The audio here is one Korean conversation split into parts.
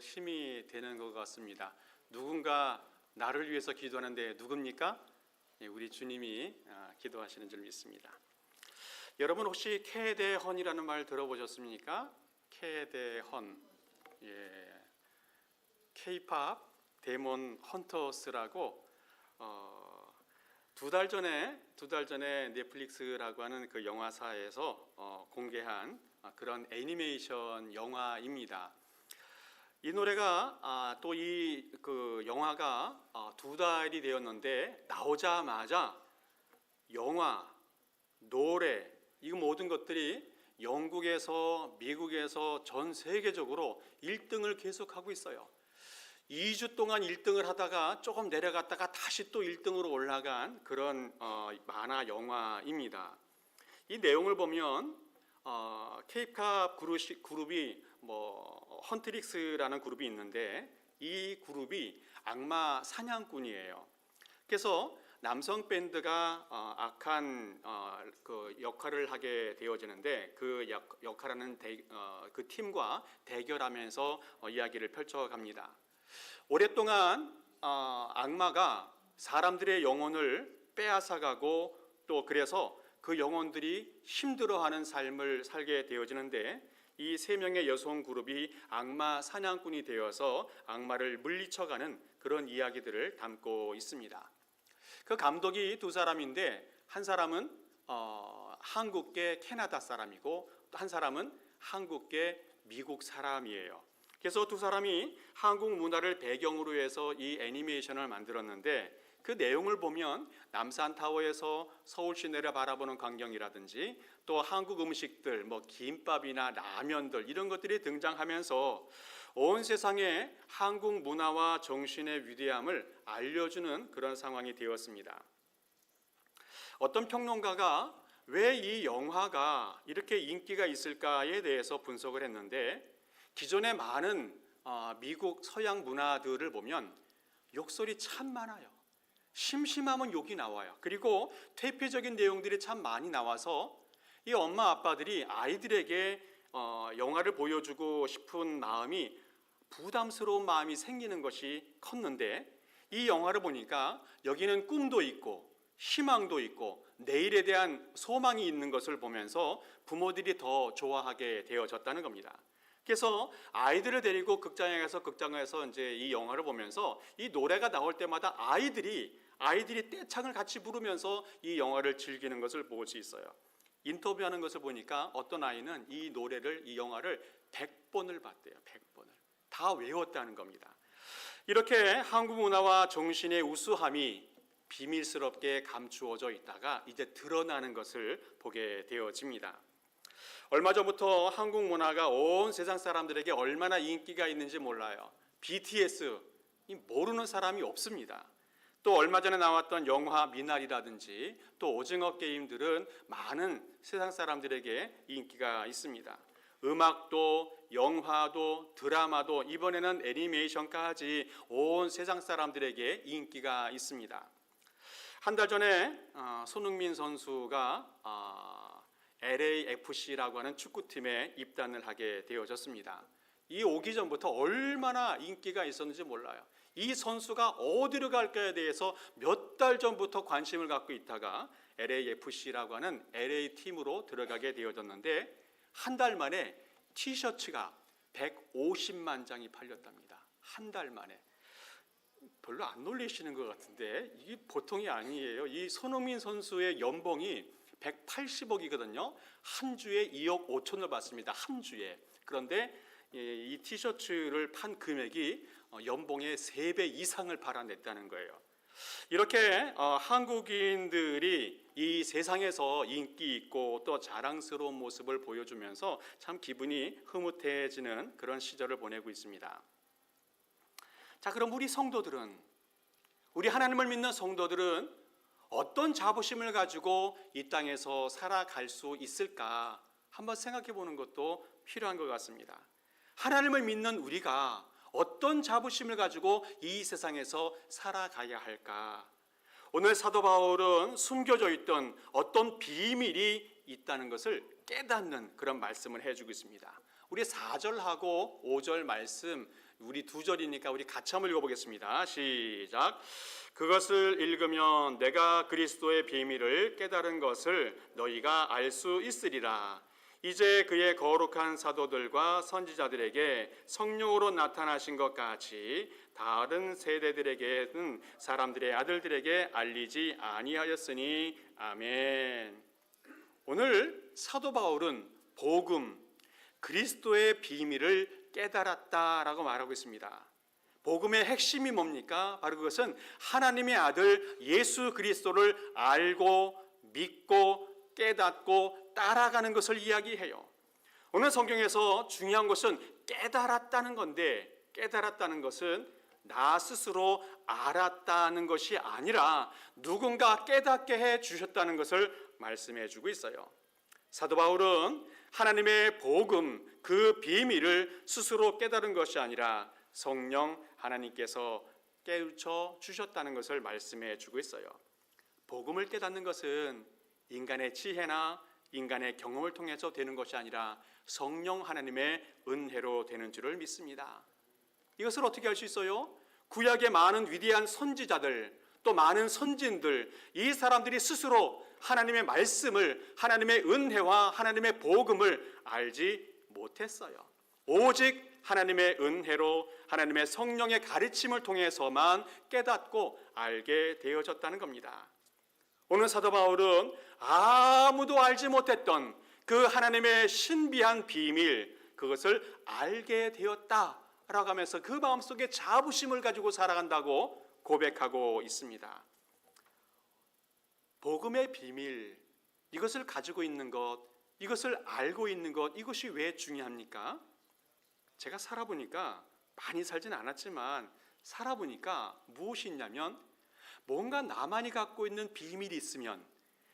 힘이 되는 것 같습니다. 누군가 나를 위해서 기도하는데 누굽니까? 우리 주님이 기도하시는 줄 믿습니다. 여러분 혹시 캐데헌이라는 말 들어보셨습니까? 캐데헌, K-팝 데몬 헌터스라고 두 달 전에 넷플릭스라고 하는 그 영화사에서 공개한 그런 애니메이션 영화입니다. 이 노래가 또 이 그 영화가 두 달이 되었는데 나오자마자 영화, 노래 이 모든 것들이 영국에서 미국에서 전 세계적으로 1등을 계속하고 있어요. 2주 동안 1등을 하다가 조금 내려갔다가 다시 또 1등으로 올라간 그런 만화 영화입니다. 이 내용을 보면 K-팝 그룹이 헌트릭스라는 그룹이 있는데 이 그룹이 악마 사냥꾼이에요. 그래서 남성 밴드가 악한 그 역할을 하게 되어지는데 그 역할하는 그 팀과 대결하면서 이야기를 펼쳐갑니다. 오랫동안 악마가 사람들의 영혼을 빼앗아가고 또 그래서 그 영혼들이 힘들어하는 삶을 살게 되어지는데 이 세 명의 여성 그룹이 악마 사냥꾼이 되어서 악마를 물리쳐가는 그런 이야기들을 담고 있습니다. 그 감독이 두 사람인데 한 사람은 한국계 캐나다 사람이고 또 한 사람은 한국계 미국 사람이에요. 그래서 두 사람이 한국 문화를 배경으로 해서 이 애니메이션을 만들었는데 그 내용을 보면 남산타워에서 서울 시내를 바라보는 광경이라든지 또 한국 음식들 김밥이나 라면들 이런 것들이 등장하면서 온 세상에 한국 문화와 정신의 위대함을 알려주는 그런 상황이 되었습니다. 어떤 평론가가 왜 이 영화가 이렇게 인기가 있을까에 대해서 분석을 했는데 기존의 많은 미국 서양 문화들을 보면 욕설이 참 많아요. 심심하면 욕이 나와요. 그리고 퇴폐적인 내용들이 참 많이 나와서 이 엄마 아빠들이 아이들에게 영화를 보여주고 싶은 마음이 부담스러운 마음이 생기는 것이 컸는데 이 영화를 보니까 여기는 꿈도 있고 희망도 있고 내일에 대한 소망이 있는 것을 보면서 부모들이 더 좋아하게 되어졌다는 겁니다. 그래서 아이들을 데리고 극장에서 이제 이 영화를 보면서 이 노래가 나올 때마다 아이들이 떼창을 같이 부르면서 이 영화를 즐기는 것을 볼 수 있어요. 인터뷰하는 것을 보니까 어떤 아이는 이 영화를 100번을 봤대요. 100번을. 다 외웠다는 겁니다. 이렇게 한국 문화와 정신의 우수함이 비밀스럽게 감추어져 있다가 이제 드러나는 것을 보게 되어집니다. 얼마 전부터 한국 문화가 온 세상 사람들에게 얼마나 인기가 있는지 몰라요. BTS 모르는 사람이 없습니다. 또 얼마 전에 나왔던 영화 미나리라든지 또 오징어 게임들은 많은 세상 사람들에게 인기가 있습니다. 음악도 영화도 드라마도 이번에는 애니메이션까지 온 세상 사람들에게 인기가 있습니다. 한 달 전에 손흥민 선수가 LAFC라고 하는 축구팀에 입단을 하게 되어졌습니다. 이 오기 전부터 얼마나 인기가 있었는지 몰라요. 이 선수가 어디로 갈까에 대해서 몇 달 전부터 관심을 갖고 있다가 LAFC라고 하는 LA팀으로 들어가게 되어졌는데 한 달 만에 티셔츠가 150만 장이 팔렸답니다. 한 달 만에. 별로 안 놀리시는 것 같은데 이게 보통이 아니에요. 이 손흥민 선수의 연봉이 180억이거든요. 한 주에 2억 5천을 받습니다. 한 주에. 그런데 이 티셔츠를 판 금액이 연봉의 3배 이상을 팔아냈다는 거예요. 이렇게 한국인들이 이 세상에서 인기 있고 또 자랑스러운 모습을 보여주면서 참 기분이 흐뭇해지는 그런 시절을 보내고 있습니다. 자, 그럼 우리 성도들은, 우리 하나님을 믿는 성도들은 어떤 자부심을 가지고 이 땅에서 살아갈 수 있을까 한번 생각해 보는 것도 필요한 것 같습니다. 하나님을 믿는 우리가 어떤 자부심을 가지고 이 세상에서 살아가야 할까? 오늘 사도 바울은 숨겨져 있던 어떤 비밀이 있다는 것을 깨닫는 그런 말씀을 해주고 있습니다. 우리 4절하고 5절 말씀, 우리 2절이니까 우리 같이 한번 읽어보겠습니다. 시작. 그것을 읽으면 내가 그리스도의 비밀을 깨달은 것을 너희가 알 수 있으리라. 이제 그의 거룩한 사도들과 선지자들에게 성령으로 나타나신 것 같이 다른 세대들에게는 사람들의 아들들에게 알리지 아니하였으니 아멘. 오늘 사도 바울은 복음, 그리스도의 비밀을 깨달았다라고 말하고 있습니다. 복음의 핵심이 뭡니까? 바로 그것은 하나님의 아들 예수 그리스도를 알고 믿고 깨닫고 따라가는 것을 이야기해요. 오늘 성경에서 중요한 것은 깨달았다는 건데, 깨달았다는 것은 나 스스로 알았다는 것이 아니라 누군가 깨닫게 해 주셨다는 것을 말씀해 주고 있어요. 사도 바울은 하나님의 복음, 그 비밀을 스스로 깨달은 것이 아니라 성령 하나님께서 깨우쳐 주셨다는 것을 말씀해 주고 있어요. 복음을 깨닫는 것은 인간의 지혜나 인간의 경험을 통해서 되는 것이 아니라 성령 하나님의 은혜로 되는 줄을 믿습니다. 이것을 어떻게 할 수 있어요? 구약의 많은 위대한 선지자들, 또 많은 선진들, 이 사람들이 스스로 하나님의 말씀을, 하나님의 은혜와 하나님의 복음을 알지 못했어요. 오직 하나님의 은혜로 하나님의 성령의 가르침을 통해서만 깨닫고 알게 되어졌다는 겁니다. 오늘 사도 바울은 아무도 알지 못했던 그 하나님의 신비한 비밀, 그것을 알게 되었다라고 하면서 그 마음속에 자부심을 가지고 살아간다고 고백하고 있습니다. 복음의 비밀, 이것을 가지고 있는 것, 이것을 알고 있는 것, 이것이 왜 중요합니까? 제가 살아보니까, 많이 살진 않았지만 살아보니까 무엇이 있냐면, 뭔가 나만이 갖고 있는 비밀이 있으면,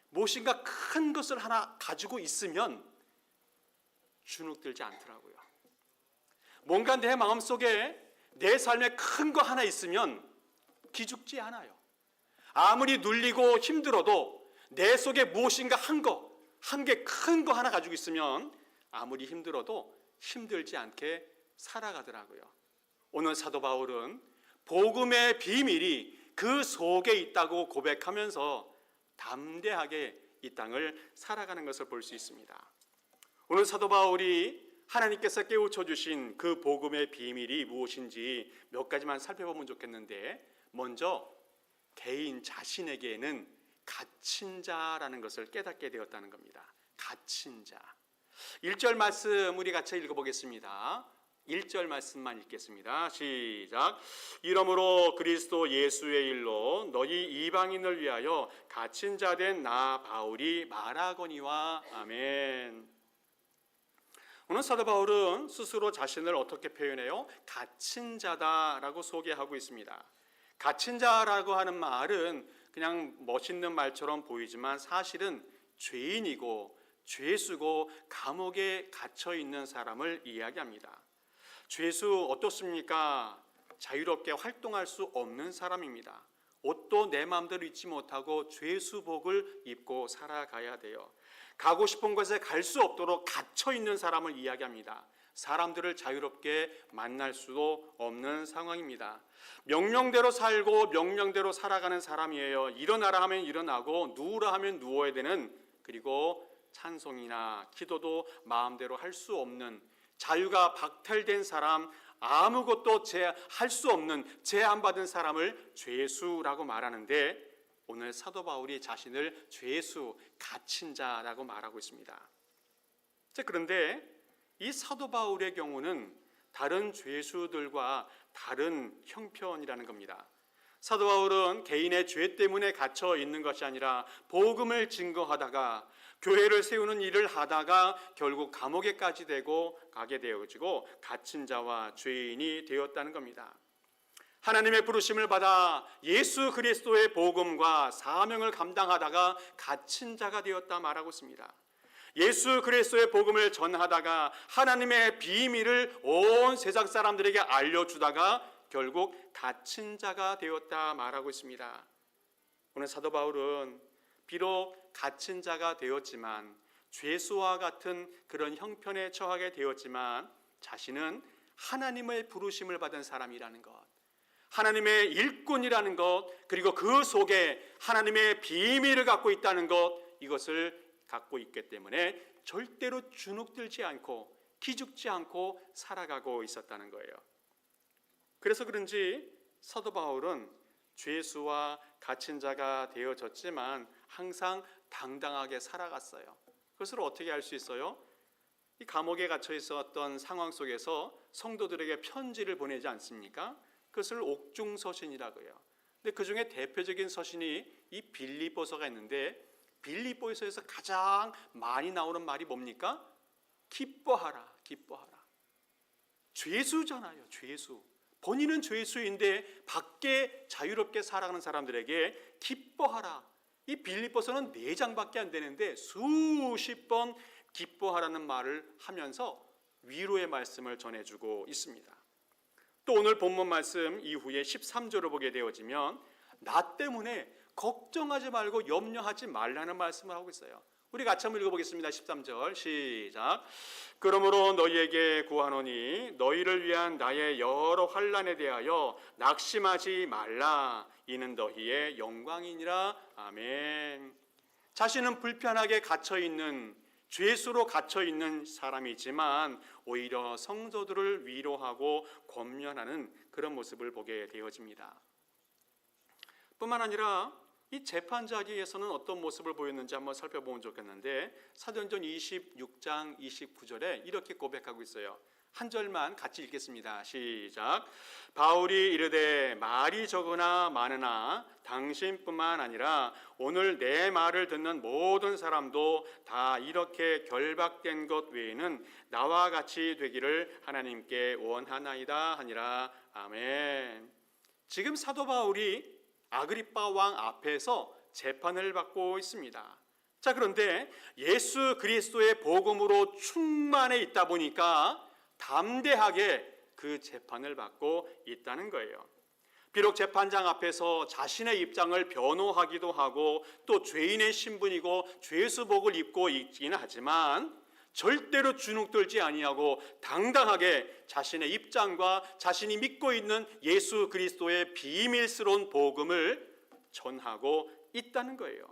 무엇인가 큰 것을 하나 가지고 있으면 주눅들지 않더라고요. 뭔가 내 마음속에 내 삶에 큰 거 하나 있으면 기죽지 않아요. 아무리 눌리고 힘들어도 내 속에 무엇인가 한 개 큰 거 하나 가지고 있으면 아무리 힘들어도 힘들지 않게 살아가더라고요. 오늘 사도 바울은 복음의 비밀이 그 속에 있다고 고백하면서 담대하게 이 땅을 살아가는 것을 볼 수 있습니다. 오늘 사도 바울이 하나님께서 깨우쳐 주신 그 복음의 비밀이 무엇인지 몇 가지만 살펴보면 좋겠는데, 먼저 개인 자신에게는 갇힌 자라는 것을 깨닫게 되었다는 겁니다. 갇힌 자. 1절 말씀 우리 같이 읽어보겠습니다. 1절 말씀만 읽겠습니다. 시작. 이러므로 그리스도 예수의 일로 너희 이방인을 위하여 갇힌 자 된 나 바울이 말하거니와 아멘. 오늘 사도 바울은 스스로 자신을 어떻게 표현해요? 갇힌 자다라고 소개하고 있습니다. 갇힌 자라고 하는 말은 그냥 멋있는 말처럼 보이지만 사실은 죄인이고 죄수고 감옥에 갇혀 있는 사람을 이야기합니다. 죄수 어떻습니까? 자유롭게 활동할 수 없는 사람입니다. 옷도 내 마음대로 입지 못하고 죄수복을 입고 살아가야 돼요. 가고 싶은 곳에 갈 수 없도록 갇혀 있는 사람을 이야기합니다. 사람들을 자유롭게 만날 수도 없는 상황입니다. 명령대로 살고 명령대로 살아가는 사람이에요. 일어나라 하면 일어나고 누우라 하면 누워야 되는, 그리고 찬송이나 기도도 마음대로 할 수 없는, 자유가 박탈된 사람, 아무것도 할 수 없는 제한받은 사람을 죄수라고 말하는데, 오늘 사도 바울이 자신을 죄수, 갇힌 자라고 말하고 있습니다. 그런데 이 사도 바울의 경우는 다른 죄수들과 다른 형편이라는 겁니다. 사도 바울은 개인의 죄 때문에 갇혀 있는 것이 아니라 복음을 증거하다가 교회를 세우는 일을 하다가 결국 감옥에까지 가게 되어지고 갇힌 자와 죄인이 되었다는 겁니다. 하나님의 부르심을 받아 예수 그리스도의 복음과 사명을 감당하다가 갇힌 자가 되었다 말하고 있습니다. 예수 그리스도의 복음을 전하다가 하나님의 비밀을 온 세상 사람들에게 알려주다가 결국 갇힌 자가 되었다 말하고 있습니다. 오늘 사도 바울은 비록 갇힌 자가 되었지만 죄수와 같은 그런 형편에 처하게 되었지만 자신은 하나님의 부르심을 받은 사람이라는 것, 하나님의 일꾼이라는 것, 그리고 그 속에 하나님의 비밀을 갖고 있다는 것, 이것을 갖고 있기 때문에 절대로 주눅들지 않고 기죽지 않고 살아가고 있었다는 거예요. 그래서 그런지 사도 바울은 죄수와 갇힌 자가 되어졌지만 항상 당당하게 살아갔어요. 그것을 어떻게 알 수 있어요? 이 감옥에 갇혀 있었던 상황 속에서 성도들에게 편지를 보내지 않습니까? 그것을 옥중서신이라고 해요. 근데 그 중에 대표적인 서신이 이 빌립보서가 있는데, 빌립보서에서 가장 많이 나오는 말이 뭡니까? 기뻐하라, 기뻐하라. 죄수잖아요, 죄수. 본인은 죄수인데 밖에 자유롭게 살아가는 사람들에게 기뻐하라. 이 빌립보서는 4장밖에 안 되는데 수십 번 기뻐하라는 말을 하면서 위로의 말씀을 전해주고 있습니다. 또 오늘 본문 말씀 이후에 13절을 보게 되어지면 나 때문에 걱정하지 말고 염려하지 말라는 말씀을 하고 있어요. 우리 같이 한번 읽어보겠습니다. 13절 시작. 그러므로 너희에게 구하노니 너희를 위한 나의 여러 환난에 대하여 낙심하지 말라. 이는 너희의 영광이니라. 아멘. 자신은 불편하게 갇혀있는, 죄수로 갇혀있는 사람이지만 오히려 성도들을 위로하고 권면하는 그런 모습을 보게 되어집니다. 뿐만 아니라 이 재판자기에서는 어떤 모습을 보였는지 한번 살펴보면 좋겠는데, 사도행전 26장 29절에 이렇게 고백하고 있어요. 한 절만 같이 읽겠습니다. 시작. 바울이 이르되 말이 적으나 많으나 당신뿐만 아니라 오늘 내 말을 듣는 모든 사람도 다 이렇게 결박된 것 외에는 나와 같이 되기를 하나님께 원하나이다 하니라. 아멘. 지금 사도 바울이 아그리빠 왕 앞에서 재판을 받고 있습니다. 자, 그런데 예수 그리스도의 복음으로 충만해 있다 보니까 담대하게 그 재판을 받고 있다는 거예요. 비록 재판장 앞에서 자신의 입장을 변호하기도 하고 또 죄인의 신분이고 죄수복을 입고 있기는 하지만 절대로 주눅들지 아니하고 당당하게 자신의 입장과 자신이 믿고 있는 예수 그리스도의 비밀스러운 복음을 전하고 있다는 거예요.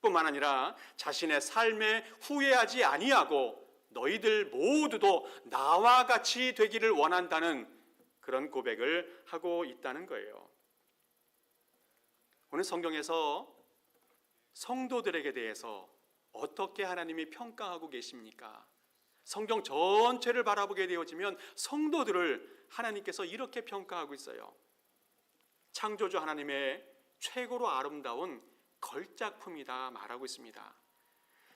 뿐만 아니라 자신의 삶에 후회하지 아니하고 너희들 모두도 나와 같이 되기를 원한다는 그런 고백을 하고 있다는 거예요. 오늘 성경에서 성도들에게 대해서 어떻게 하나님이 평가하고 계십니까? 성경 전체를 바라보게 되어지면 성도들을 하나님께서 이렇게 평가하고 있어요. 창조주 하나님의 최고로 아름다운 걸작품이다 말하고 있습니다.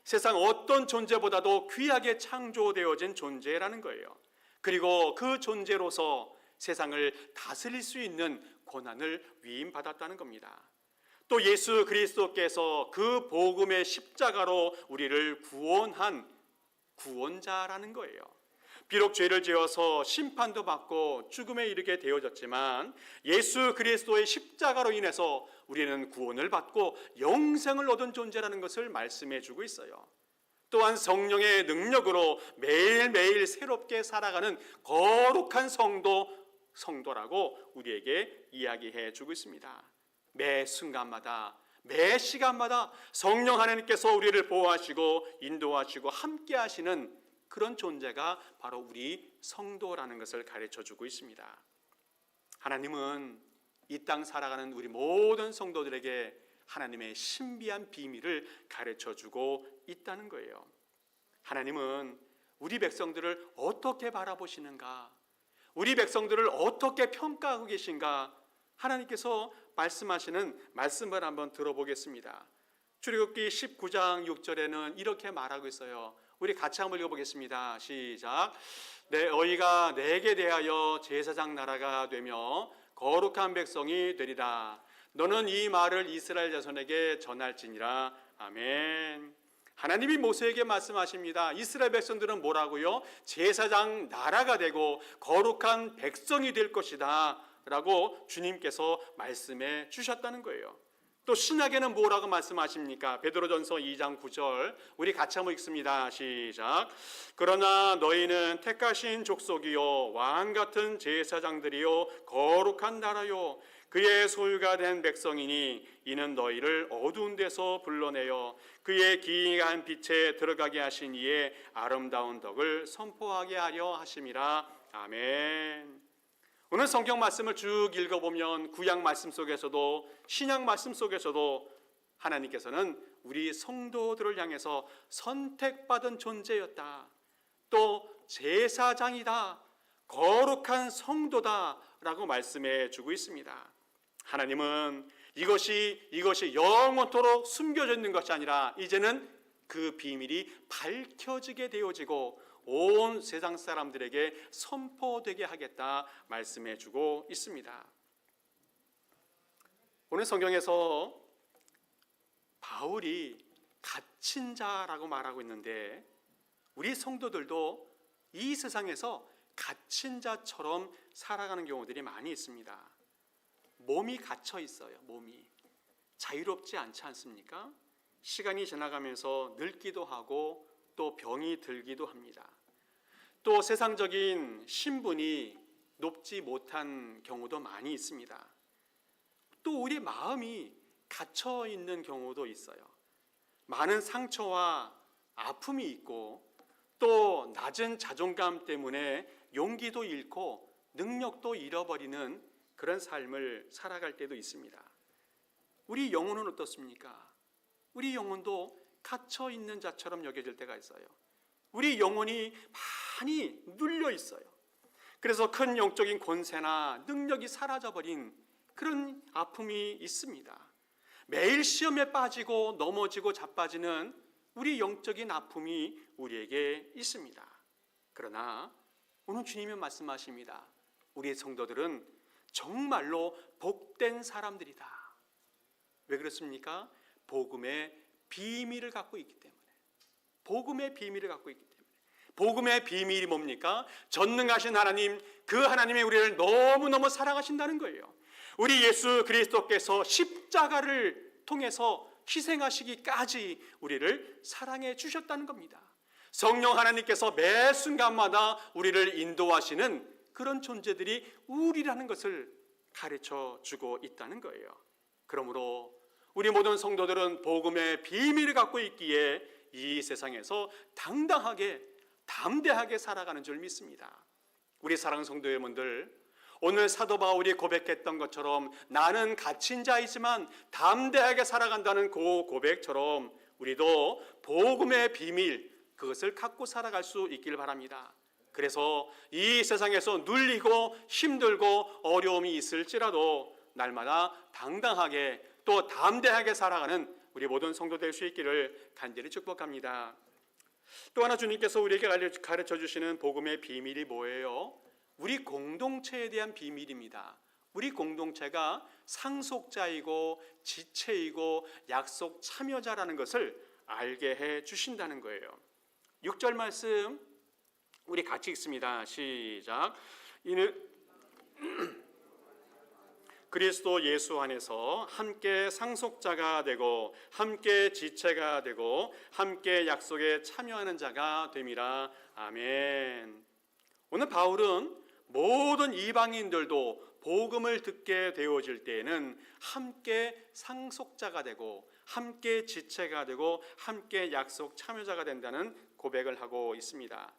세상 어떤 존재보다도 귀하게 창조되어진 존재라는 거예요. 그리고 그 존재로서 세상을 다스릴 수 있는 권한을 위임받았다는 겁니다. 또 예수 그리스도께서 그 복음의 십자가로 우리를 구원한 구원자라는 거예요. 비록 죄를 지어서 심판도 받고 죽음에 이르게 되어졌지만 예수 그리스도의 십자가로 인해서 우리는 구원을 받고 영생을 얻은 존재라는 것을 말씀해 주고 있어요. 또한 성령의 능력으로 매일매일 새롭게 살아가는 거룩한 성도라고 우리에게 이야기해 주고 있습니다. 매 순간마다 매 시간마다 성령 하나님께서 우리를 보호하시고 인도하시고 함께 하시는 그런 존재가 바로 우리 성도라는 것을 가르쳐주고 있습니다. 하나님은 이 땅 살아가는 우리 모든 성도들에게 하나님의 신비한 비밀을 가르쳐주고 있다는 거예요. 하나님은 우리 백성들을 어떻게 바라보시는가? 우리 백성들을 어떻게 평가하고 계신가? 하나님께서 말씀하시는 말씀을 한번 들어보겠습니다. 출애굽기 19장 6절에는 이렇게 말하고 있어요. 우리 같이 한번 읽어보겠습니다. 시작. 너희가 내게 대하여 제사장 나라가 되며 거룩한 백성이 되리라. 너는 이 말을 이스라엘 자손에게 전할지니라. 아멘. 하나님이 모세에게 말씀하십니다. 이스라엘 백성들은 뭐라고요? 제사장 나라가 되고 거룩한 백성이 될 것이다 라고 주님께서 말씀해 주셨다는 거예요. 또 신약에는 뭐라고 말씀하십니까? 베드로전서 2장 9절 우리 같이 한번 읽습니다. 시작. 그러나 너희는 택하신 족속이요 왕 같은 제사장들이요 거룩한 나라요 그의 소유가 된 백성이니 이는 너희를 어두운 데서 불러내어 그의 기이한 빛에 들어가게 하신 이의 아름다운 덕을 선포하게 하려 하심이라. 아멘. 오늘 성경 말씀을 쭉 읽어보면 구약 말씀 속에서도 신약 말씀 속에서도 하나님께서는 우리 성도들을 향해서 선택받은 존재였다, 또 제사장이다, 거룩한 성도다 라고 말씀해 주고 있습니다. 하나님은 이것이 영원토록 숨겨져 있는 것이 아니라 이제는 그 비밀이 밝혀지게 되어지고 온 세상 사람들에게 선포되게 하겠다 말씀해 주고 있습니다. 오늘 성경에서 바울이 갇힌 자라고 말하고 있는데 우리 성도들도 이 세상에서 갇힌 자처럼 살아가는 경우들이 많이 있습니다. 몸이 갇혀 있어요. 몸이 자유롭지 않지 않습니까? 시간이 지나가면서 늙기도 하고 또 병이 들기도 합니다. 또 세상적인 신분이 높지 못한 경우도 많이 있습니다. 또 우리 마음이 갇혀 있는 경우도 있어요. 많은 상처와 아픔이 있고 또 낮은 자존감 때문에 용기도 잃고 능력도 잃어버리는 그런 삶을 살아갈 때도 있습니다. 우리 영혼은 어떻습니까? 우리 영혼도 갇혀 있는 자처럼 여겨질 때가 있어요. 우리 영혼이 많이 눌려 있어요. 그래서 큰 영적인 권세나 능력이 사라져버린 그런 아픔이 있습니다. 매일 시험에 빠지고 넘어지고 자빠지는 우리 영적인 아픔이 우리에게 있습니다. 그러나 오늘 주님이 말씀하십니다. 우리 성도들은 정말로 복된 사람들이다. 왜 그렇습니까? 복음의 비밀을 갖고 있기 때문에. 복음의 비밀을 갖고 있기 때문에. 복음의 비밀이 뭡니까? 전능하신 하나님, 그 하나님이 우리를 너무너무 사랑하신다는 거예요. 우리 예수 그리스도께서 십자가를 통해서 희생하시기까지 우리를 사랑해 주셨다는 겁니다. 성령 하나님께서 매 순간마다 우리를 인도하시는 그런 존재들이 우리라는 것을 가르쳐 주고 있다는 거예요. 그러므로 우리 모든 성도들은 복음의 비밀을 갖고 있기에 이 세상에서 당당하게 담대하게 살아가는 줄 믿습니다. 우리 사랑하는 성도 여러분들, 오늘 사도 바울이 고백했던 것처럼 나는 갇힌 자이지만 담대하게 살아간다는 그 고백처럼 우리도 복음의 비밀, 그것을 갖고 살아갈 수 있길 바랍니다. 그래서 이 세상에서 눌리고 힘들고 어려움이 있을지라도 날마다 당당하게 또 담대하게 살아가는 우리 모든 성도 될 수 있기를 간절히 축복합니다. 또 하나 주님께서 우리에게 가르쳐 주시는 복음의 비밀이 뭐예요? 우리 공동체에 대한 비밀입니다. 우리 공동체가 상속자이고 지체이고 약속 참여자라는 것을 알게 해 주신다는 거예요. 6절 말씀 우리 같이 읽습니다. 시작. 이는 그리스도 예수 안에서 함께 상속자가 되고 함께 지체가 되고 함께 약속에 참여하는 자가 됨이라. 아멘. 오늘 바울은 모든 이방인들도 복음을 듣게 되어질 때에는 함께 상속자가 되고 함께 지체가 되고 함께 약속 참여자가 된다는 고백을 하고 있습니다.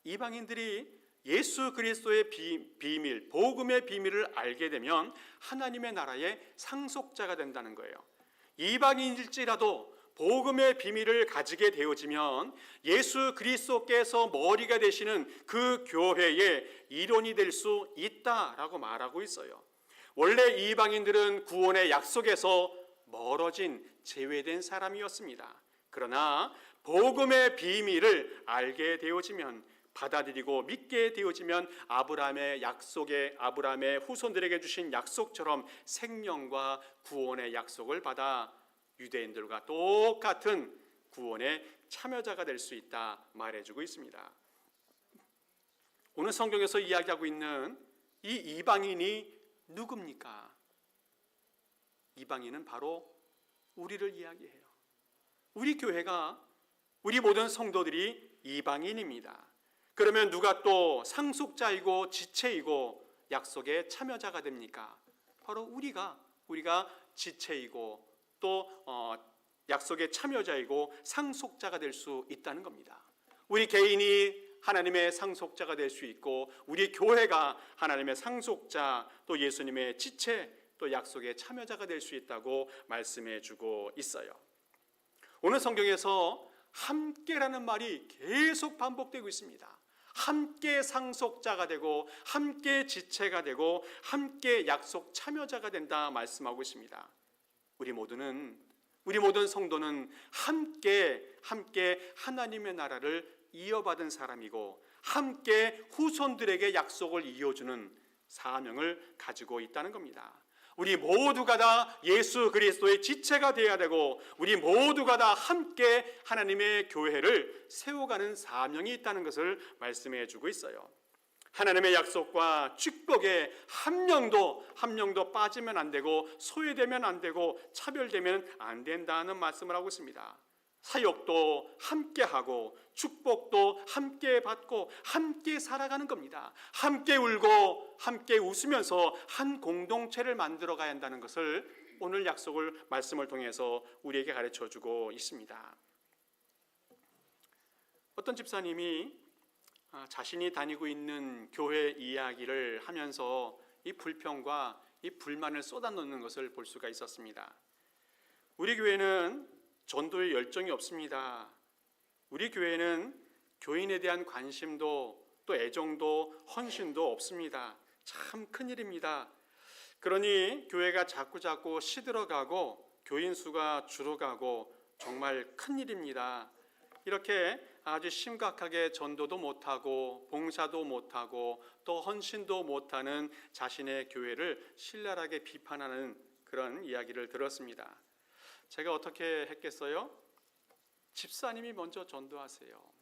이방인들이 예수 그리스도의 비밀, 복음의 비밀을 알게 되면 하나님의 나라의 상속자가 된다는 거예요. 이방인일지라도 복음의 비밀을 가지게 되어지면 예수 그리스도께서 머리가 되시는 그 교회의 일원이 될 수 있다라고 말하고 있어요. 원래 이방인들은 구원의 약속에서 멀어진 제외된 사람이었습니다. 그러나 복음의 비밀을 알게 되어지면, 받아들이고 믿게 되어지면 아브라함의 약속에, 아브라함의 후손들에게 주신 약속처럼 생명과 구원의 약속을 받아 유대인들과 똑같은 구원의 참여자가 될 수 있다 말해주고 있습니다. 오늘 성경에서 이야기하고 있는 이 이방인이 누굽니까? 이방인은 바로 우리를 이야기해요. 우리 교회가, 우리 모든 성도들이 이방인입니다. 그러면 누가 또 상속자이고 지체이고 약속의 참여자가 됩니까? 바로 우리가 지체이고 또 약속의 참여자이고 상속자가 될 수 있다는 겁니다. 우리 개인이 하나님의 상속자가 될 수 있고 우리 교회가 하나님의 상속자, 또 예수님의 지체, 또 약속의 참여자가 될 수 있다고 말씀해 주고 있어요. 오늘 성경에서 함께라는 말이 계속 반복되고 있습니다. 함께 상속자가 되고 함께 지체가 되고 함께 약속 참여자가 된다 말씀하고 있습니다. 우리 모든 성도는 함께 하나님의 나라를 이어받은 사람이고 함께 후손들에게 약속을 이어주는 사명을 가지고 있다는 겁니다. 우리 모두가 다 예수 그리스도의 지체가 되어야 되고 우리 모두가 다 함께 하나님의 교회를 세워가는 사명이 있다는 것을 말씀해 주고 있어요. 하나님의 약속과 축복에 한 명도 빠지면 안 되고 소외되면 안 되고 차별되면 안 된다는 말씀을 하고 있습니다. 사역도 함께하고 축복도 함께 받고 함께 살아가는 겁니다. 함께 울고 함께 웃으면서 한 공동체를 만들어 가야 한다는 것을 오늘 말씀을 통해서 우리에게 가르쳐 주고 있습니다. 어떤 집사님이 자신이 다니고 있는 교회 이야기를 하면서 이 불평과 이 불만을 쏟아놓는 것을 볼 수가 있었습니다. 우리 교회는 전도에 열정이 없습니다. 우리 교회는 교인에 대한 관심도 또 애정도 헌신도 없습니다. 참 큰일입니다. 그러니 교회가 자꾸 시들어가고 교인 수가 줄어가고 정말 큰일입니다. 이렇게 아주 심각하게 전도도 못하고 봉사도 못하고 또 헌신도 못하는 자신의 교회를 신랄하게 비판하는 그런 이야기를 들었습니다. 제가 어떻게 했겠어요? 집사님이 먼저 전도하세요.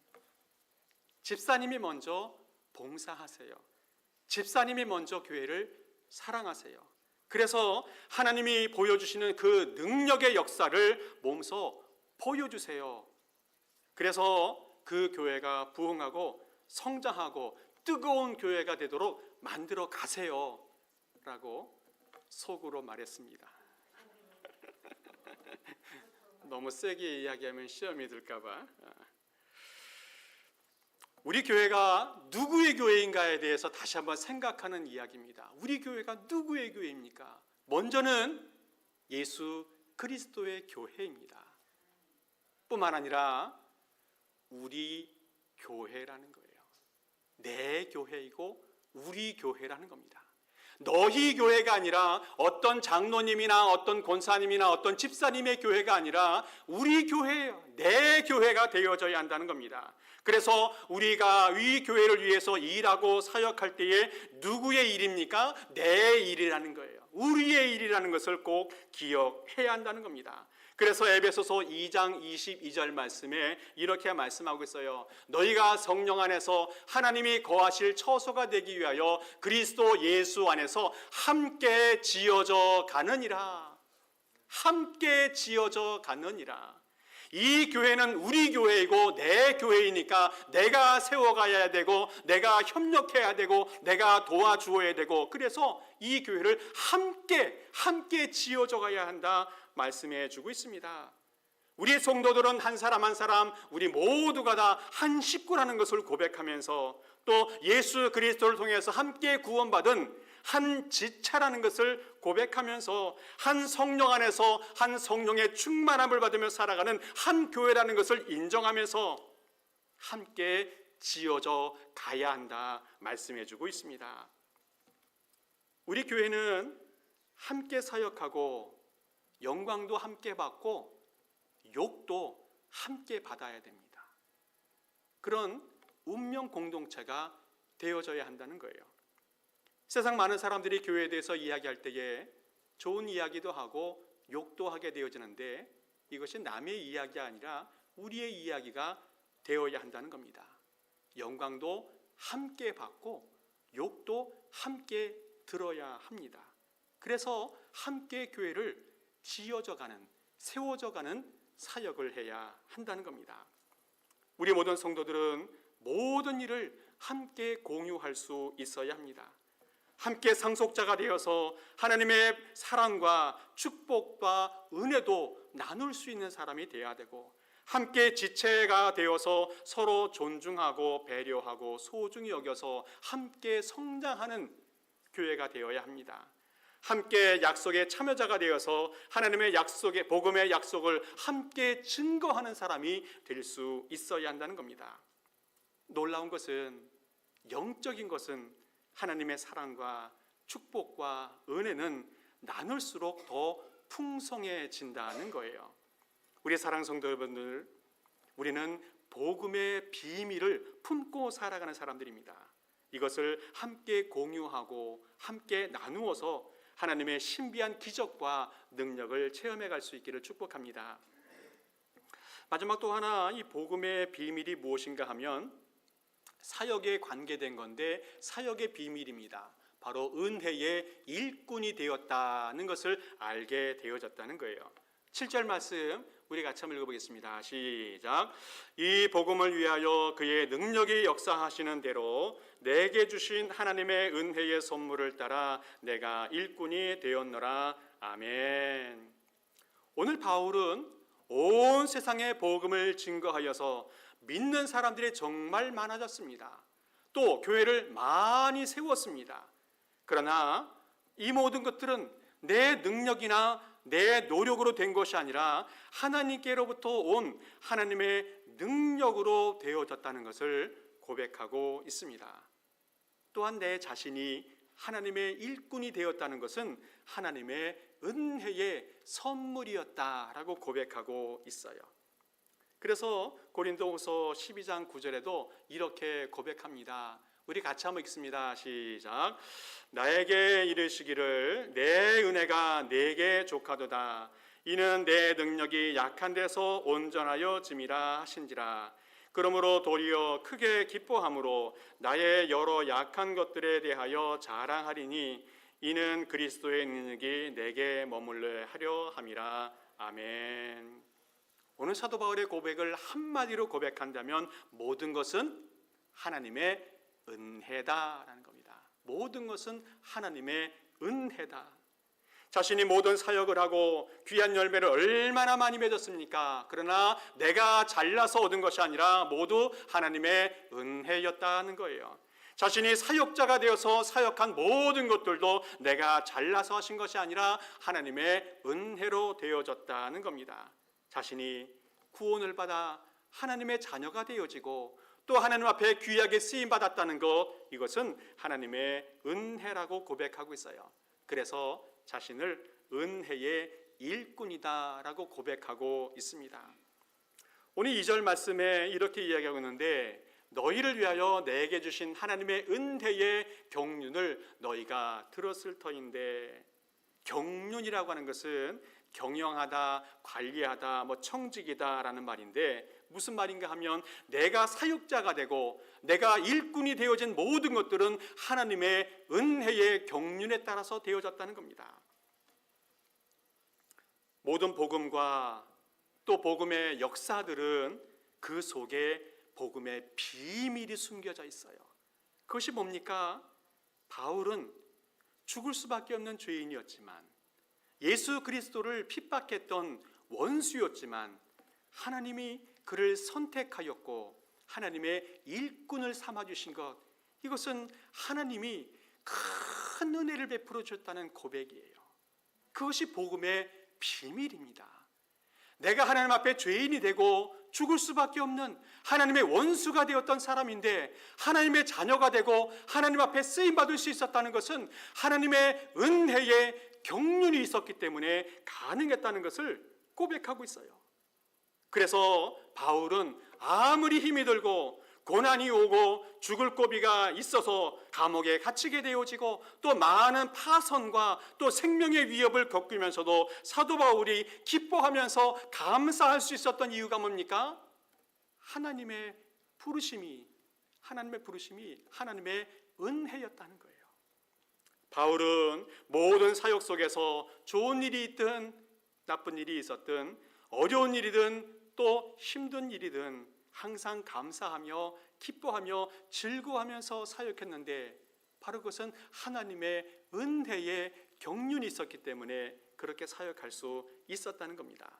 집사님이 먼저 봉사하세요. 집사님이 먼저 교회를 사랑하세요. 그래서 하나님이 보여주시는 그 능력의 역사를 몸소 보여주세요. 그래서 그 교회가 부흥하고 성장하고 뜨거운 교회가 되도록 만들어 가세요 라고 속으로 말했습니다. 너무 세게 이야기하면 시험이 들까봐. 우리 교회가 누구의 교회인가에 대해서 다시 한번 생각하는 이야기입니다. 우리 교회가 누구의 교회입니까? 먼저는 예수 그리스도의 교회입니다. 뿐만 아니라 우리 교회라는 거예요. 내 교회이고 우리 교회라는 겁니다. 너희 교회가 아니라 어떤 장로님이나 어떤 권사님이나 어떤 집사님의 교회가 아니라 우리 교회예요. 내 교회가 되어져야 한다는 겁니다. 그래서 우리가 이 교회를 위해서 일하고 사역할 때에 누구의 일입니까? 내 일이라는 거예요. 우리의 일이라는 것을 꼭 기억해야 한다는 겁니다. 그래서 에베소서 2장 22절 말씀에 이렇게 말씀하고 있어요. 너희가 성령 안에서 하나님이 거하실 처소가 되기 위하여 그리스도 예수 안에서 함께 지어져 가느니라. 함께 지어져 가느니라. 이 교회는 우리 교회이고 내 교회이니까 내가 세워가야 되고 내가 협력해야 되고 내가 도와주어야 되고 그래서 이 교회를 함께 지어져 가야 한다 말씀해 주고 있습니다. 우리 성도들은 한 사람 한 사람 우리 모두가 다 한 식구라는 것을 고백하면서 또 예수 그리스도를 통해서 함께 구원받은 한 지체라는 것을 고백하면서 한 성령 안에서 한 성령의 충만함을 받으며 살아가는 한 교회라는 것을 인정하면서 함께 지어져 가야 한다 말씀해 주고 있습니다. 우리 교회는 함께 사역하고 영광도 함께 받고 욕도 함께 받아야 됩니다. 그런 운명 공동체가 되어져야 한다는 거예요. 세상 많은 사람들이 교회에 대해서 이야기할 때에 좋은 이야기도 하고 욕도 하게 되어지는데 이것이 남의 이야기가 아니라 우리의 이야기가 되어야 한다는 겁니다. 영광도 함께 받고 욕도 함께 들어야 합니다. 그래서 함께 교회를 지어져가는 세워져가는 사역을 해야 한다는 겁니다. 우리 모든 성도들은 모든 일을 함께 공유할 수 있어야 합니다. 함께 상속자가 되어서 하나님의 사랑과 축복과 은혜도 나눌 수 있는 사람이 되어야 되고, 함께 지체가 되어서 서로 존중하고 배려하고 소중히 여겨서 함께 성장하는 교회가 되어야 합니다. 함께 약속의 참여자가 되어서 하나님의 약속의 복음의 약속을 함께 증거하는 사람이 될 수 있어야 한다는 겁니다. 놀라운 것은, 영적인 것은 하나님의 사랑과 축복과 은혜는 나눌수록 더 풍성해진다는 거예요. 우리 사랑 성도 여러분들, 우리는 복음의 비밀을 품고 살아가는 사람들입니다. 이것을 함께 공유하고 함께 나누어서 하나님의 신비한 기적과 능력을 체험해 갈 수 있기를 축복합니다. 마지막 또 하나, 이 복음의 비밀이 무엇인가 하면 사역에 관계된 건데, 사역의 비밀입니다. 바로 은혜의 일꾼이 되었다는 것을 알게 되어졌다는 거예요. 7절 말씀 우리 같이 한번 읽어보겠습니다. 시작. 이 복음을 위하여 그의 능력이 역사하시는 대로 내게 주신 하나님의 은혜의 선물을 따라 내가 일꾼이 되었노라. 아멘. 오늘 바울은 온 세상에 복음을 증거하여서 믿는 사람들이 정말 많아졌습니다. 또 교회를 많이 세웠습니다. 그러나 이 모든 것들은 내 능력이나 내 노력으로 된 것이 아니라 하나님께로부터 온 하나님의 능력으로 되어졌다는 것을 고백하고 있습니다. 또한 내 자신이 하나님의 일꾼이 되었다는 것은 하나님의 은혜의 선물이었다라고 고백하고 있어요. 그래서 고린도후서 12장 9절에도 이렇게 고백합니다. 우리 같이 한번 읽습니다. 시작. 나에게 이르시기를 내 은혜가 내게 족하도다. 이는 내 능력이 약한 데서 온전하여 짐이라 하신지라. 그러므로 도리어 크게 기뻐함으로 나의 여러 약한 것들에 대하여 자랑하리니 이는 그리스도의 능력이 내게 머물러 하려 함이라. 아멘. 오늘 사도 바울의 고백을 한마디로 고백한다면 모든 것은 하나님의 은혜다라는 겁니다. 모든 것은 하나님의 은혜다. 자신이 모든 사역을 하고 귀한 열매를 얼마나 많이 맺었습니까? 그러나 내가 잘나서 얻은 것이 아니라 모두 하나님의 은혜였다는 거예요. 자신이 사역자가 되어서 사역한 모든 것들도 내가 잘나서 하신 것이 아니라 하나님의 은혜로 되어졌다는 겁니다. 자신이 구원을 받아 하나님의 자녀가 되어지고 또 하나님 앞에 귀하게 쓰임받았다는 것, 이것은 하나님의 은혜라고 고백하고 있어요. 그래서 자신을 은혜의 일꾼이다라고 고백하고 있습니다. 오늘 2절 말씀에 이렇게 이야기하고 있는데, 너희를 위하여 내게 주신 하나님의 은혜의 경륜을 너희가 들었을 터인데, 경륜이라고 하는 것은 경영하다, 관리하다, 청직이다라는 말인데, 무슨 말인가 하면 내가 사역자가 되고 내가 일꾼이 되어진 모든 것들은 하나님의 은혜의 경륜에 따라서 되어졌다는 겁니다. 모든 복음과 또 복음의 역사들은 그 속에 복음의 비밀이 숨겨져 있어요. 그것이 뭡니까? 바울은 죽을 수밖에 없는 죄인이었지만, 예수 그리스도를 핍박했던 원수였지만 하나님이 그를 선택하였고 하나님의 일꾼을 삼아주신 것, 이것은 하나님이 큰 은혜를 베풀어 줬다는 고백이에요. 그것이 복음의 비밀입니다. 내가 하나님 앞에 죄인이 되고 죽을 수밖에 없는 하나님의 원수가 되었던 사람인데 하나님의 자녀가 되고 하나님 앞에 쓰임받을 수 있었다는 것은 하나님의 은혜의 경륜이 있었기 때문에 가능했다는 것을 고백하고 있어요. 그래서 바울은 아무리 힘이 들고 고난이 오고 죽을 고비가 있어서 감옥에 갇히게 되어지고 또 많은 파선과 또 생명의 위협을 겪으면서도 사도 바울이 기뻐하면서 감사할 수 있었던 이유가 뭡니까? 하나님의 부르심이 하나님의 은혜였다는 거예요. 바울은 모든 사역 속에서 좋은 일이 있든 나쁜 일이 있었든 어려운 일이든 또 힘든 일이든 항상 감사하며 기뻐하며 즐거워하면서 사역했는데 바로 그것은 하나님의 은혜의 경륜이 있었기 때문에 그렇게 사역할 수 있었다는 겁니다.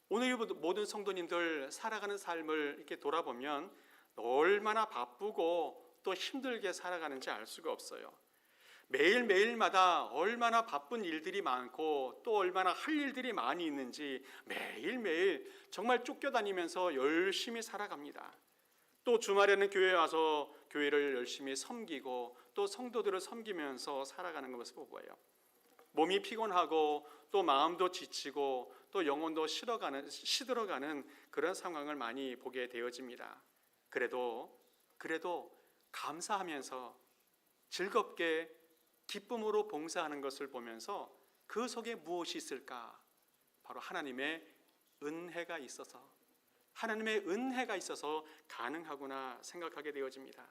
오늘 모든 성도님들 살아가는 삶을 이렇게 돌아보면 얼마나 바쁘고 또 힘들게 살아가는지 알 수가 없어요. 매일매일마다 얼마나 바쁜 일들이 많고 또 얼마나 할 일들이 많이 있는지 매일매일 정말 쫓겨다니면서 열심히 살아갑니다. 또 주말에는 교회에 와서 교회를 열심히 섬기고 또 성도들을 섬기면서 살아가는 것을 보고요. 몸이 피곤하고 또 마음도 지치고 또 영혼도 시들어가는 그런 상황을 많이 보게 되어집니다. 그래도 감사하면서 즐겁게 기쁨으로 봉사하는 것을 보면서 그 속에 무엇이 있을까? 바로 하나님의 은혜가 있어서 가능하구나 생각하게 되어집니다.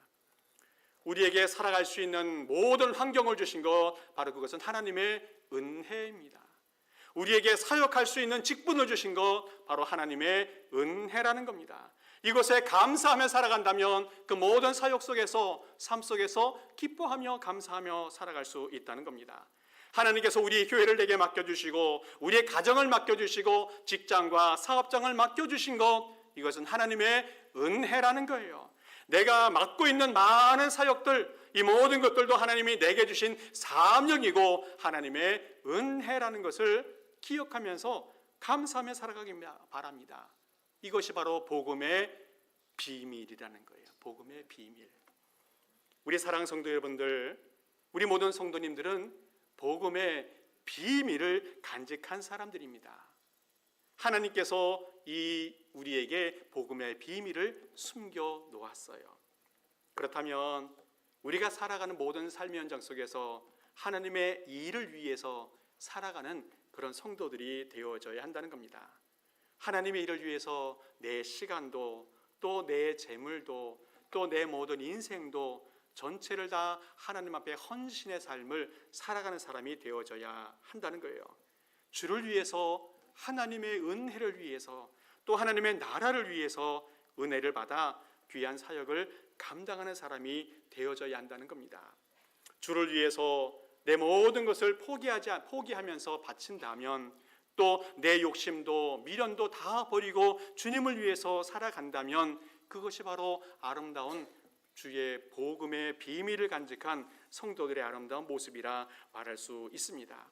우리에게 살아갈 수 있는 모든 환경을 주신 것 바로 그것은 하나님의 은혜입니다. 우리에게 사역할 수 있는 직분을 주신 것 바로 하나님의 은혜라는 겁니다. 이것에 감사하며 살아간다면 그 모든 사역 속에서 삶 속에서 기뻐하며 감사하며 살아갈 수 있다는 겁니다. 하나님께서 우리 교회를 내게 맡겨주시고 우리의 가정을 맡겨주시고 직장과 사업장을 맡겨주신 것 이것은 하나님의 은혜라는 거예요. 내가 맡고 있는 많은 사역들 이 모든 것들도 하나님이 내게 주신 사명이고 하나님의 은혜라는 것을 기억하면서 감사하며 살아가기 바랍니다. 이것이 바로 복음의 비밀이라는 거예요. 복음의 비밀. 우리 사랑하는 성도 여러분들, 우리 모든 성도님들은 복음의 비밀을 간직한 사람들입니다. 하나님께서 우리에게 복음의 비밀을 숨겨 놓았어요. 그렇다면 우리가 살아가는 모든 삶의 현장 속에서 하나님의 일을 위해서 살아가는 그런 성도들이 되어져야 한다는 겁니다. 하나님의 일을 위해서 내 시간도 또 내 재물도 또 내 모든 인생도 전체를 다 하나님 앞에 헌신의 삶을 살아가는 사람이 되어져야 한다는 거예요. 주를 위해서 하나님의 은혜를 위해서 또 하나님의 나라를 위해서 은혜를 받아 귀한 사역을 감당하는 사람이 되어져야 한다는 겁니다. 주를 위해서 내 모든 것을 포기하면서 바친다면 또 내 욕심도 미련도 다 버리고 주님을 위해서 살아간다면 그것이 바로 아름다운 주의 복음의 비밀을 간직한 성도들의 아름다운 모습이라 말할 수 있습니다.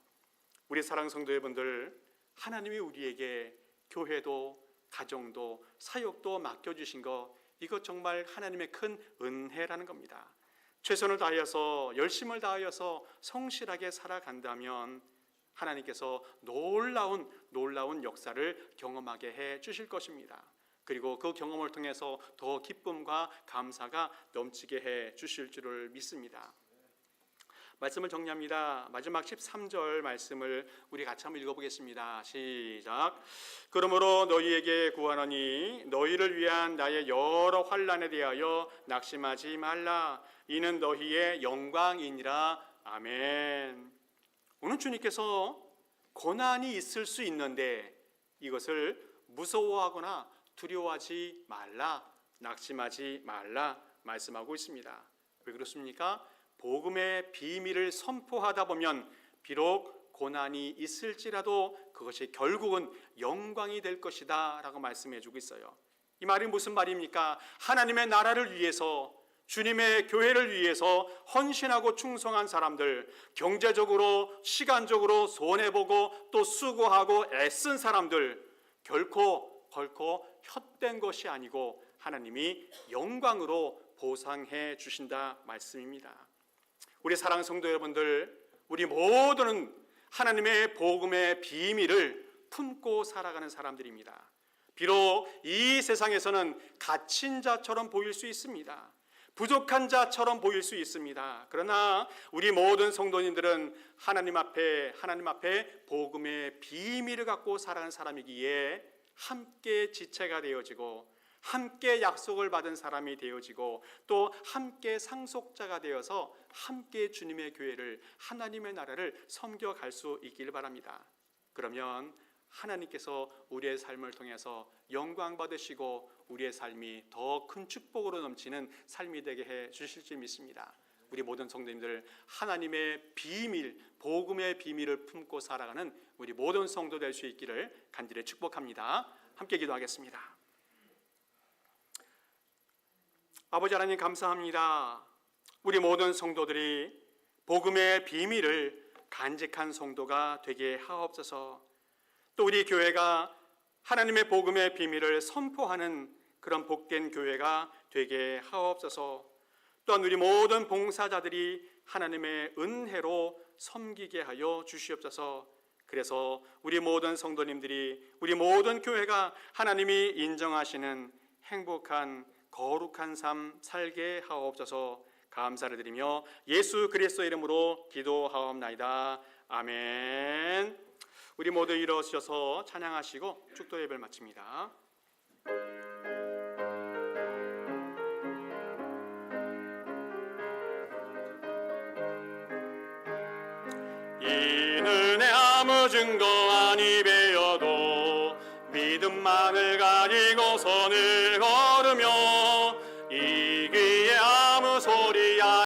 우리 사랑하는 성도 여러분들, 하나님이 우리에게 교회도 가정도 사역도 맡겨주신 것 이것 정말 하나님의 큰 은혜라는 겁니다. 최선을 다하여서 열심을 다하여서 성실하게 살아간다면 하나님께서 놀라운 역사를 경험하게 해 주실 것입니다. 그리고 그 경험을 통해서 더 기쁨과 감사가 넘치게 해 주실 줄을 믿습니다. 말씀을 정리합니다. 마지막 13절 말씀을 우리 같이 한번 읽어보겠습니다. 시작. 그러므로 너희에게 구하노니 너희를 위한 나의 여러 환난에 대하여 낙심하지 말라. 이는 너희의 영광이니라. 아멘. 오늘 주님께서 고난이 있을 수 있는데 이것을 무서워하거나 두려워하지 말라, 낙심하지 말라 말씀하고 있습니다. 왜 그렇습니까? 복음의 비밀을 선포하다 보면 비록 고난이 있을지라도 그것이 결국은 영광이 될 것이다 라고 말씀해 주고 있어요. 이 말이 무슨 말입니까? 하나님의 나라를 위해서 주님의 교회를 위해서 헌신하고 충성한 사람들, 경제적으로 시간적으로 손해보고 또 수고하고 애쓴 사람들 결코 헛된 것이 아니고 하나님이 영광으로 보상해 주신다 말씀입니다. 우리 사랑하는 성도 여러분들, 우리 모두는 하나님의 복음의 비밀을 품고 살아가는 사람들입니다. 비록 이 세상에서는 갇힌 자처럼 보일 수 있습니다. 부족한 자처럼 보일 수 있습니다. 그러나 우리 모든 성도님들은 하나님 앞에 복음의 비밀을 갖고 살아가는 사람이기에 함께 지체가 되어지고 함께 약속을 받은 사람이 되어지고 또 함께 상속자가 되어서 함께 주님의 교회를 하나님의 나라를 섬겨갈 수 있기를 바랍니다. 그러면 하나님께서 우리의 삶을 통해서 영광 받으시고 우리의 삶이 더 큰 축복으로 넘치는 삶이 되게 해 주실 줄 믿습니다. 우리 모든 성도님들, 하나님의 비밀, 복음의 비밀을 품고 살아가는 우리 모든 성도 될 수 있기를 간절히 축복합니다. 함께 기도하겠습니다. 아버지 하나님 감사합니다. 우리 모든 성도들이 복음의 비밀을 간직한 성도가 되게 하옵소서. 또 우리 교회가 하나님의 복음의 비밀을 선포하는 그런 복된 교회가 되게 하옵소서. 또한 우리 모든 봉사자들이 하나님의 은혜로 섬기게 하여 주시옵소서. 그래서 우리 모든 성도님들이, 우리 모든 교회가 하나님이 인정하시는 행복한 거룩한 삶 살게 하옵소서. 감사를 드리며 예수 그리스도의 이름으로 기도하옵나이다. 아멘. 우리 모두 일어서셔서 찬양하시고 축도 예배를 마칩니다. 이는 아무 증거 아니 배어도 믿음만을 가지고서는